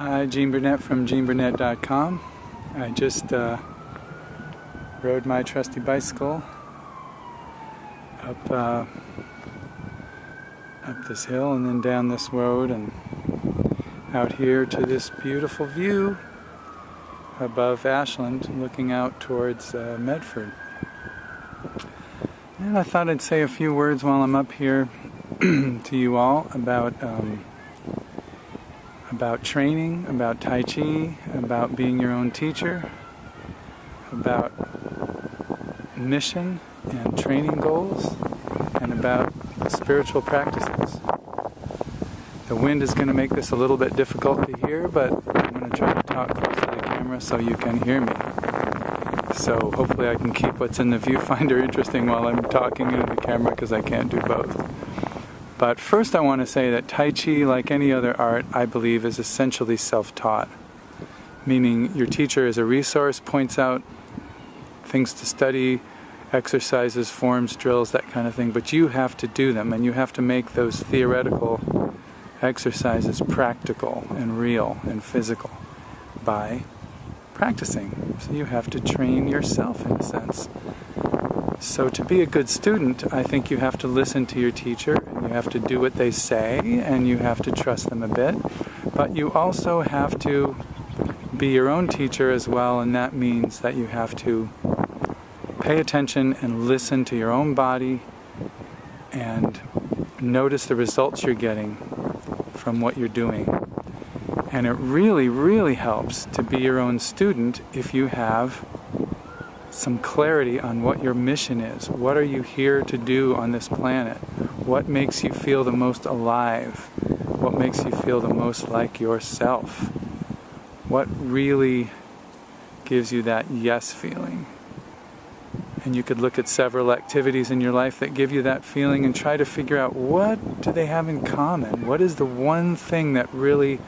Hi, Gene Burnett from GeneBurnett.com. I just rode my trusty bicycle up this hill and then down this road and out here to this beautiful view above Ashland, looking out towards Medford. And I thought I'd say a few words while I'm up here to you all about training, about Tai Chi, about being your own teacher, about mission and training goals, and about spiritual practices. The wind is going to make this a little bit difficult to hear, but I'm going to try to talk close to the camera so you can hear me. So hopefully I can keep what's in the viewfinder interesting while I'm talking into the camera, because I can't do both. But first I want to say that Tai Chi, like any other art, I believe is essentially self-taught. Meaning your teacher is a resource, points out things to study, exercises, forms, drills, that kind of thing, but you have to do them, and you have to make those theoretical exercises practical and real and physical by practicing. So you have to train yourself in a sense. So to be a good student, I think you have to listen to your teacher, and you have to do what they say, and you have to trust them a bit, but you also have to be your own teacher as well, and that means that you have to pay attention and listen to your own body and notice the results you're getting from what you're doing. And it really, really helps to be your own student if you have some clarity on what your mission is. What are you here to do on this planet? What makes you feel the most alive? What makes you feel the most like yourself? What really gives you that yes feeling? And you could look at several activities in your life that give you that feeling and try to figure out, what do they have in common? What is the one thing that really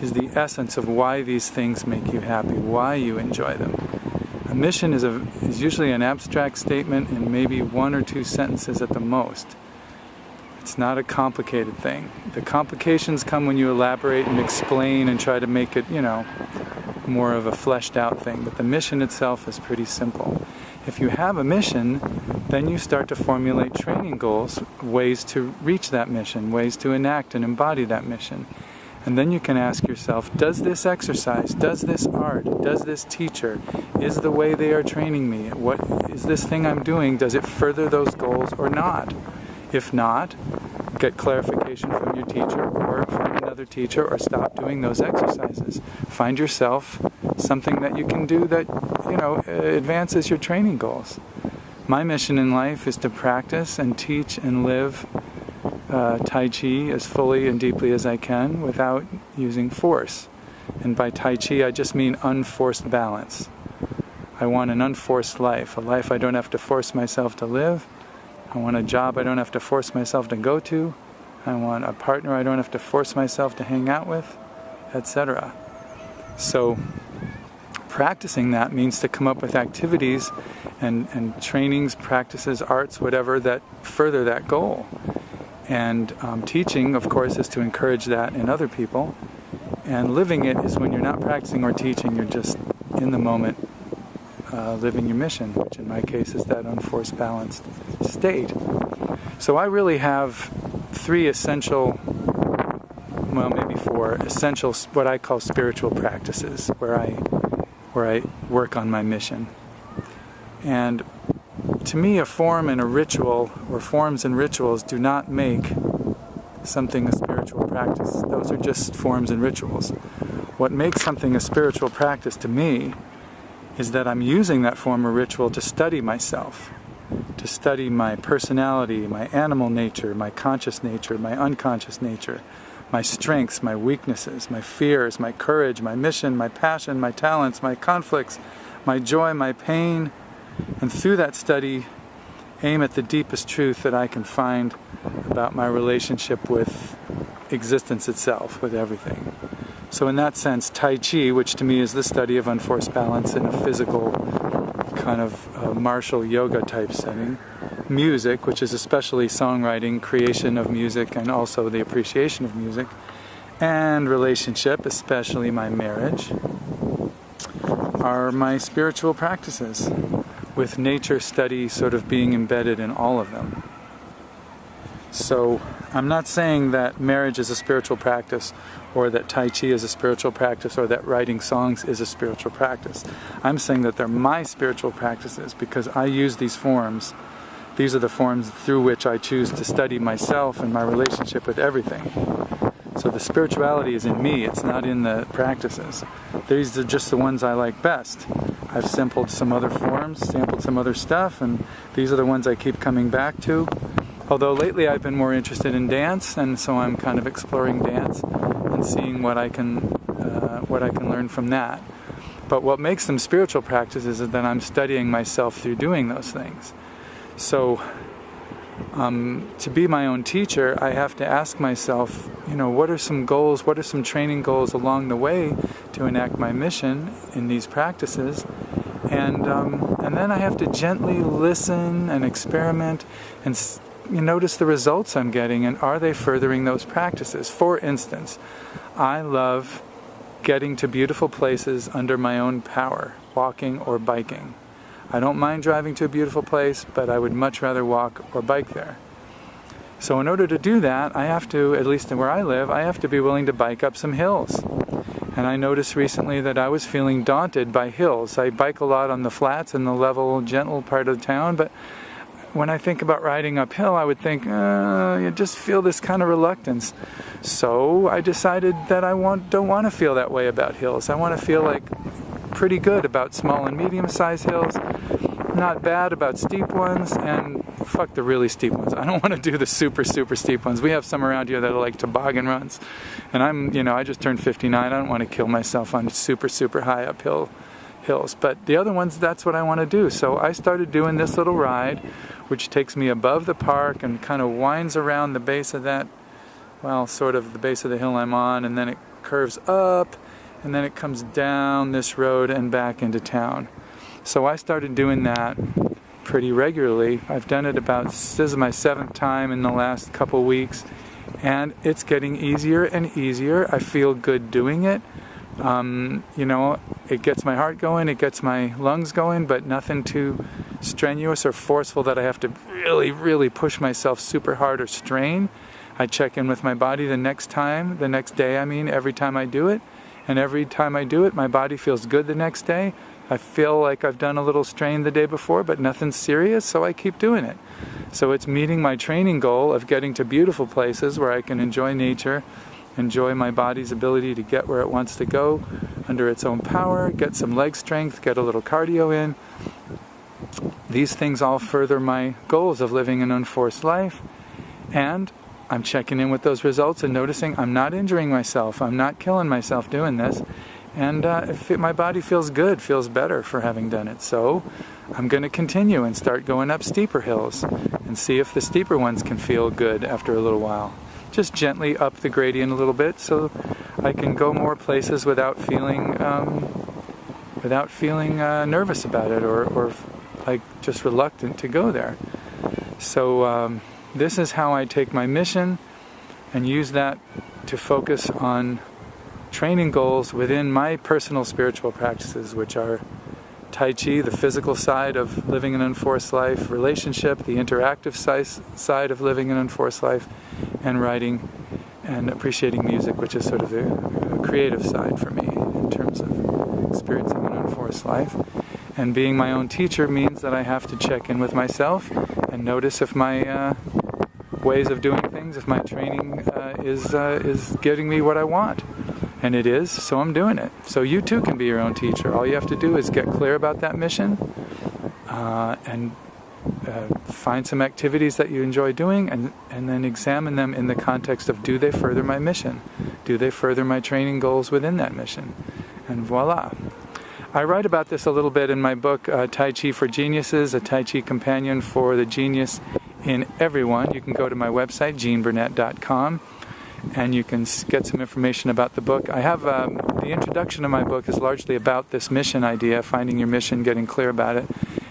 is the essence of why these things make you happy, why you enjoy them? A mission is usually an abstract statement in maybe one or two sentences at the most. It's not a complicated thing. The complications come when you elaborate and explain and try to make it, more of a fleshed out thing. But the mission itself is pretty simple. If you have a mission, then you start to formulate training goals, ways to reach that mission, ways to enact and embody that mission. And then you can ask yourself, does this exercise, does this art, does this teacher, is the way they are training me, what is this thing I'm doing, does it further those goals or not? If not, get clarification from your teacher or from another teacher, or stop doing those exercises. Find yourself something that you can do that, advances your training goals. My mission in life is to practice and teach and live Tai Chi as fully and deeply as I can without using force. And by Tai Chi I just mean unforced balance. I want an unforced life, a life I don't have to force myself to live. I want a job I don't have to force myself to go to. I want a partner I don't have to force myself to hang out with, etc. So practicing that means to come up with activities and trainings, practices, arts, whatever, that further that goal. And teaching, of course, is to encourage that in other people. And living it is when you're not practicing or teaching, you're just in the moment living your mission, which in my case is that unforced, balanced state. So I really have three essential, maybe four essential, what I call spiritual practices, where I work on my mission. And to me, a form and a ritual, or forms and rituals, do not make something a spiritual practice. Those are just forms and rituals. What makes something a spiritual practice to me is that I'm using that form or ritual to study myself, to study my personality, my animal nature, my conscious nature, my unconscious nature, my strengths, my weaknesses, my fears, my courage, my mission, my passion, my talents, my conflicts, my joy, my pain, and through that study aim at the deepest truth that I can find about my relationship with existence itself, with everything. So in that sense, Tai Chi, which to me is the study of unforced balance in a physical kind of martial yoga type setting, music, which is especially songwriting, creation of music, and also the appreciation of music, and relationship, especially my marriage, are my spiritual practices, with nature study sort of being embedded in all of them. So I'm not saying that marriage is a spiritual practice, or that Tai Chi is a spiritual practice, or that writing songs is a spiritual practice. I'm saying that they're my spiritual practices because I use these forms. These are the forms through which I choose to study myself and my relationship with everything. So the spirituality is in me, it's not in the practices. These are just the ones I like best. I've sampled some other forms, sampled some other stuff, and these are the ones I keep coming back to. Although lately I've been more interested in dance, and so I'm kind of exploring dance and seeing what I can learn from that. But what makes them spiritual practices is that I'm studying myself through doing those things. So to be my own teacher, I have to ask myself, what are some goals, what are some training goals along the way to enact my mission in these practices? And then I have to gently listen and experiment and notice the results I'm getting, and are they furthering those practices? For instance, I love getting to beautiful places under my own power, walking or biking. I don't mind driving to a beautiful place, but I would much rather walk or bike there. So in order to do that, I have to, at least where I live, I have to be willing to bike up some hills. And I noticed recently that I was feeling daunted by hills. I bike a lot on the flats and the level, gentle part of town, but when I think about riding uphill, I would think, you just feel this kind of reluctance. So I decided that I don't want to feel that way about hills. I want to feel like pretty good about small and medium-sized hills, not bad about steep ones, and fuck the really steep ones. I don't want to do the super, super steep ones. We have some around here that are like toboggan runs. And I just turned 59. I don't want to kill myself on super, super high uphill hills. But the other ones, that's what I want to do. So I started doing this little ride, which takes me above the park and kind of winds around the base of that, sort of the base of the hill I'm on, and then it curves up, and then it comes down this road and back into town. So I started doing that pretty regularly. I've done it this is my 7th time in the last couple weeks, and it's getting easier and easier. I feel good doing it. It gets my heart going, it gets my lungs going, but nothing too strenuous or forceful that I have to really, really push myself super hard or strain. I check in with my body the next day, every time I do it. And every time I do it, my body feels good the next day. I feel like I've done a little strain the day before, but nothing serious, so I keep doing it. So it's meeting my training goal of getting to beautiful places where I can enjoy nature, enjoy my body's ability to get where it wants to go under its own power, get some leg strength, get a little cardio in. These things all further my goals of living an unforced life, and I'm checking in with those results and noticing I'm not injuring myself, I'm not killing myself doing this, and my body feels good, feels better for having done it. So I'm going to continue and start going up steeper hills and see if the steeper ones can feel good after a little while. Just gently up the gradient a little bit so I can go more places without feeling nervous about it or like just reluctant to go there. So this is how I take my mission and use that to focus on training goals within my personal spiritual practices, which are Tai Chi, the physical side of living an unforced life, relationship, the interactive side of living an unforced life, and writing and appreciating music, which is sort of the creative side for me in terms of experiencing an unforced life. And being my own teacher means that I have to check in with myself and notice if my ways of doing things, if my training is getting me what I want. And it is, so I'm doing it. So you too can be your own teacher. All you have to do is get clear about that mission and find some activities that you enjoy doing and then examine them in the context of, do they further my mission? Do they further my training goals within that mission? And voila. I write about this a little bit in my book, Tai Chi for Geniuses, a Tai Chi companion for the genius in everyone. You can go to my website, geneburnett.com, and you can get some information about the book. I have the introduction of my book is largely about this mission idea, finding your mission, getting clear about it.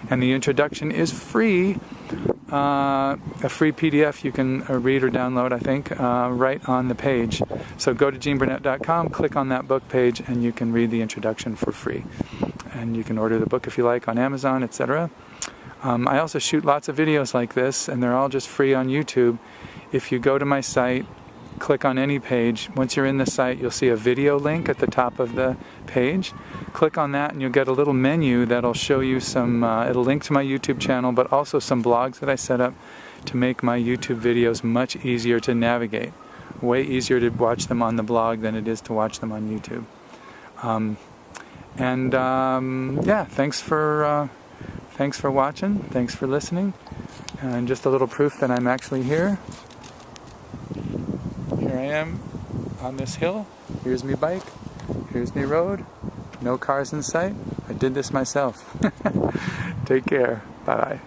And the introduction is free a free PDF you can read or download, I think, right on the page. So go to geneburnett.com, click on that book page, and you can read the introduction for free. And you can order the book if you like on Amazon, etc. I also shoot lots of videos like this, and they're all just free on YouTube. If you go to my site, click on any page. Once you're in the site, you'll see a video link at the top of the page. Click on that and you'll get a little menu that'll show you some, it'll link to my YouTube channel, but also some blogs that I set up to make my YouTube videos much easier to navigate. Way easier to watch them on the blog than it is to watch them on YouTube. Yeah, thanks for watching, thanks for listening, and just a little proof that I'm actually here. Here I am on this hill. Here's me bike. Here's me road. No cars in sight. I did this myself. Take care. Bye-bye.